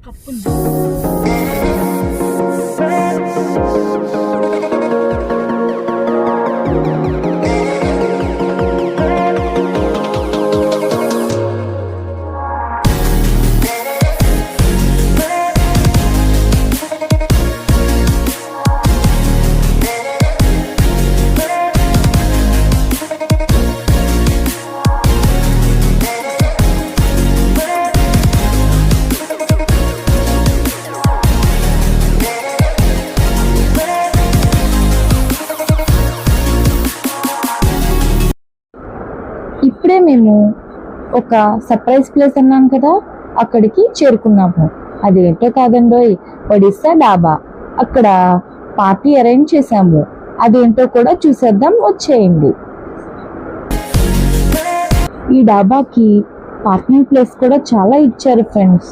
Cup ఉంది. ఇప్పుడే మేము ఒక సర్ప్రైజ్ ప్లేస్ అన్నాం కదా, అక్కడికి చేరుకున్నాము. అదేంటో కాదండోయ్, ఒడిస్సా డాబా. అక్కడ పార్టీ అరేంజ్ చేశాము. అదేంటో కూడా చూసేద్దాం, వచ్చేయండి. ఈ డాబాకి పార్కింగ్ ప్లేస్ కూడా చాలా ఇచ్చారు ఫ్రెండ్స్.